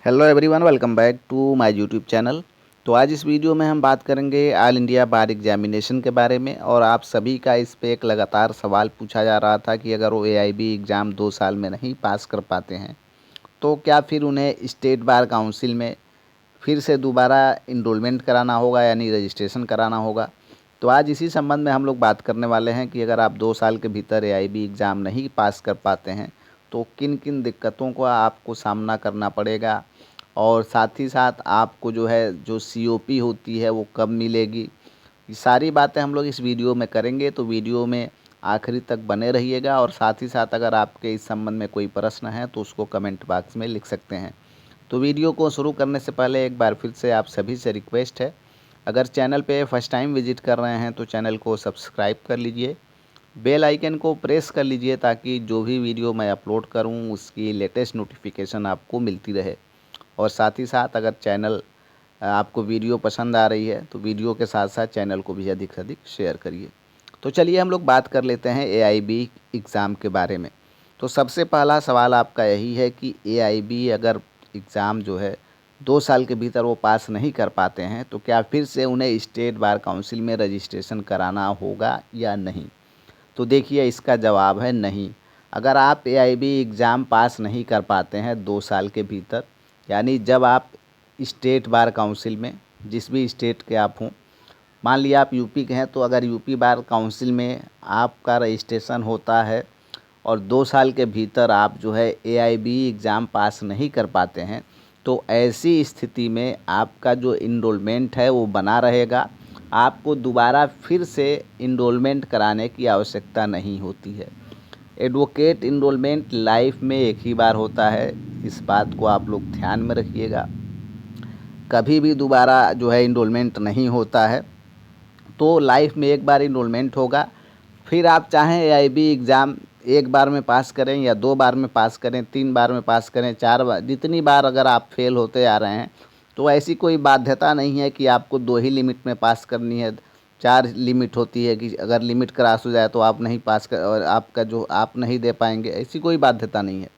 Hello everyone, welcome back to my YouTube channel. तो आज इस वीडियो में हम बात करेंगे ऑल इंडिया बार एग्जामिनेशन के बारे में। और आप सभी का इस पे एक लगातार सवाल पूछा जा रहा था कि अगर वो एआईबी एग्ज़ाम 2 साल में नहीं पास कर पाते हैं तो क्या फिर उन्हें स्टेट बार काउंसिल में फिर से दोबारा इनरोलमेंट कराना होगा, यानी रजिस्ट्रेशन कराना होगा। तो आज इसी संबंध में हम लोग बात करने वाले हैं कि अगर आप 2 साल के भीतर एआईबी एग्ज़ाम नहीं पास कर पाते हैं तो किन किन दिक्कतों का आपको सामना करना पड़ेगा, और साथ ही साथ आपको जो सीओपी होती है वो कब मिलेगी। ये सारी बातें हम लोग इस वीडियो में करेंगे, तो वीडियो में आखिरी तक बने रहिएगा। और साथ ही साथ अगर आपके इस संबंध में कोई प्रश्न है तो उसको कमेंट बॉक्स में लिख सकते हैं। तो वीडियो को शुरू करने से पहले एक बार फिर से आप सभी से रिक्वेस्ट है, अगर चैनल पे फर्स्ट टाइम विजिट कर रहे हैं तो चैनल को सब्सक्राइब कर लीजिए, बेल आइकन को प्रेस कर लीजिए ताकि जो भी वीडियो मैं अपलोड करूं उसकी लेटेस्ट नोटिफिकेशन आपको मिलती रहे। और साथ ही साथ अगर चैनल आपको वीडियो पसंद आ रही है तो वीडियो के साथ साथ चैनल को भी अधिक से अधिक शेयर करिए। तो चलिए हम लोग बात कर लेते हैं एआईबी एग्ज़ाम के बारे में। तो सबसे पहला सवाल आपका यही है कि एआईबी अगर एग्ज़ाम 2 साल के भीतर वो पास नहीं कर पाते हैं तो क्या फिर से उन्हें स्टेट बार काउंसिल में रजिस्ट्रेशन कराना होगा या नहीं। तो देखिए, इसका जवाब है नहीं। अगर आप एआईबी एग्ज़ाम पास नहीं कर पाते हैं 2 साल के भीतर, यानी जब आप स्टेट बार काउंसिल में जिस भी स्टेट के आप हों, मान लिया आप यूपी के हैं, तो अगर यूपी बार काउंसिल में आपका रजिस्ट्रेशन होता है और 2 साल के भीतर आप एआईबी एग्ज़ाम पास नहीं कर पाते हैं तो ऐसी स्थिति में आपका जो इनरोलमेंट है वो बना रहेगा। आपको दोबारा फिर से इनरोलमेंट कराने की आवश्यकता नहीं होती है। एडवोकेट इनरोलमेंट लाइफ में एक ही बार होता है, इस बात को आप लोग ध्यान में रखिएगा। कभी भी दोबारा इनरोलमेंट नहीं होता है। तो लाइफ में एक बार इनरोलमेंट होगा, फिर आप चाहें एआईबी एग्ज़ाम एक बार में पास करें या 2 बार में पास करें, 3 बार में पास करें, 4 बार, जितनी बार अगर आप फेल होते आ रहे हैं तो ऐसी कोई बाध्यता नहीं है कि आपको 2 ही लिमिट में पास करनी है। 4 लिमिट होती है कि अगर लिमिट क्रॉस हो जाए तो आप नहीं पास कर और आपका आप नहीं दे पाएंगे, ऐसी कोई बाध्यता नहीं है।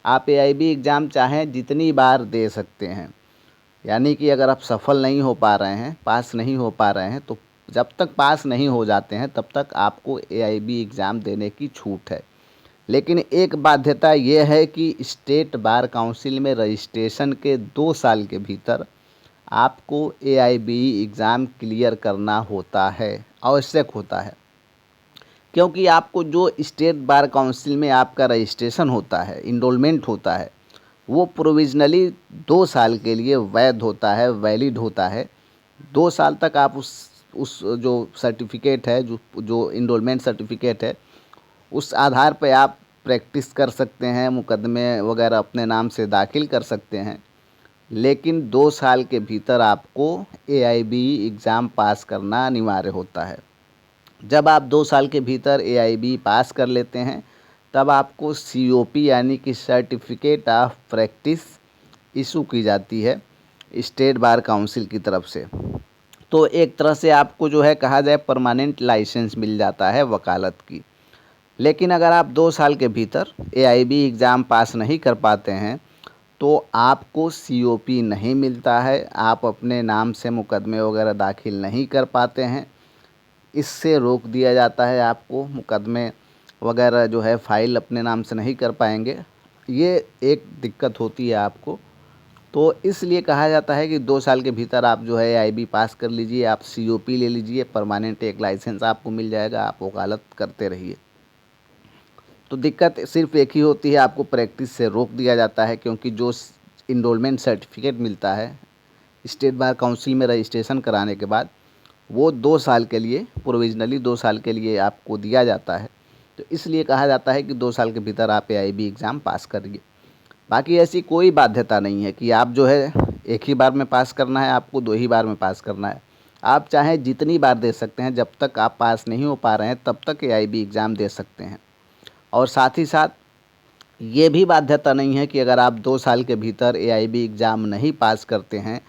आप एआईबी एग्ज़ाम चाहें जितनी बार दे सकते हैं। यानी कि अगर आप सफल नहीं हो पा रहे हैं, पास नहीं हो पा रहे हैं, तो जब तक पास नहीं हो जाते हैं तब तक आपको एआईबी एग्ज़ाम देने की छूट है। लेकिन एक बाध्यता ये है कि स्टेट बार काउंसिल में रजिस्ट्रेशन के 2 साल के भीतर आपको एआईबी एग्ज़ाम क्लियर करना होता है, आवश्यक होता है। क्योंकि आपको जो स्टेट बार काउंसिल में आपका रजिस्ट्रेशन होता है, इनरोलमेंट होता है, वो प्रोविज़नली 2 साल के लिए वैध होता है, वैलिड होता है। 2 साल तक आप उस जो सर्टिफिकेट है, जो इनरोलमेंट सर्टिफिकेट है, उस आधार पे आप प्रैक्टिस कर सकते हैं, मुकदमे वगैरह अपने नाम से दाखिल कर सकते हैं। लेकिन 2 साल के भीतर आपको एआईबी एग्ज़ाम पास करना अनिवार्य होता है। जब आप 2 साल के भीतर एआईबी पास कर लेते हैं तब आपको सीओपी यानी कि सर्टिफिकेट ऑफ प्रैक्टिस इशू की जाती है स्टेट बार काउंसिल की तरफ से। तो एक तरह से आपको कहा जाए परमानेंट लाइसेंस मिल जाता है वकालत की। लेकिन अगर आप 2 साल के भीतर एआईबी एग्ज़ाम पास नहीं कर पाते हैं तो आपको सीओपी नहीं मिलता है, आप अपने नाम से मुकदमे वगैरह दाखिल नहीं कर पाते हैं। इससे रोक दिया जाता है, आपको मुकदमे वगैरह फ़ाइल अपने नाम से नहीं कर पाएंगे। ये एक दिक्कत होती है आपको। तो इसलिए कहा जाता है कि 2 साल के भीतर आप एआईबी पास कर लीजिए, आप सीओपी ले लीजिए, परमानेंट एक लाइसेंस आपको मिल जाएगा, आप वकालत करते रहिए। तो दिक्कत सिर्फ एक ही होती है, आपको प्रैक्टिस से रोक दिया जाता है, क्योंकि जो इनरोलमेंट सर्टिफिकेट मिलता है स्टेट बार काउंसिल में रजिस्ट्रेशन कराने के बाद, वो 2 साल के लिए, प्रोविज़नली 2 साल के लिए आपको दिया जाता है। तो इसलिए कहा जाता है कि 2 साल के भीतर आप एआईबी एग्ज़ाम पास करिए। बाकी ऐसी कोई बाध्यता नहीं है कि आप एक ही बार में पास करना है, आपको 2 ही बार में पास करना है। आप चाहें जितनी बार दे सकते हैं, जब तक आप पास नहीं हो पा रहे हैं तब तक एआईबी एग्ज़ाम दे सकते हैं। और साथ ही साथ ये भी बाध्यता नहीं है कि अगर आप 2 साल के भीतर एआईबी एग्ज़ाम नहीं पास करते हैं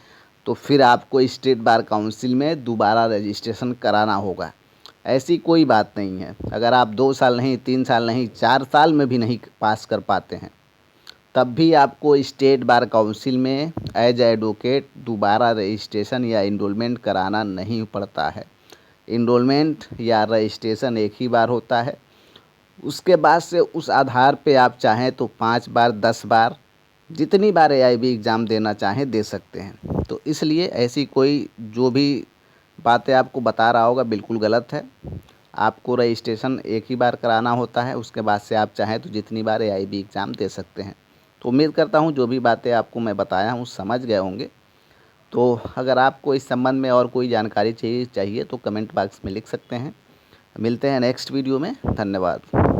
तो फिर आपको स्टेट बार काउंसिल में दोबारा रजिस्ट्रेशन कराना होगा। ऐसी कोई बात नहीं है। अगर आप 2 साल नहीं, 3 साल नहीं, 4 साल में भी नहीं पास कर पाते हैं तब भी आपको स्टेट बार काउंसिल में एज एडवोकेट दोबारा रजिस्ट्रेशन या इनरोलमेंट कराना नहीं पड़ता है। इनरोलमेंट या रजिस्ट्रेशन एक ही बार होता है। उसके बाद से उस आधार पे आप चाहें तो 5 बार 10 बार जितनी बार एआईबी एग्ज़ाम देना चाहें दे सकते हैं। तो इसलिए ऐसी कोई जो भी बातें आपको बता रहा होगा बिल्कुल गलत है। आपको रजिस्ट्रेशन एक ही बार कराना होता है, उसके बाद से आप चाहें तो जितनी बार एआईबी एग्ज़ाम दे सकते हैं। तो उम्मीद करता हूँ जो भी बातें आपको मैं बताया हूँ समझ गए होंगे। तो अगर आपको इस संबंध में और कोई जानकारी चाहिए तो कमेंट बॉक्स में लिख सकते हैं। मिलते हैं नेक्स्ट वीडियो में। धन्यवाद।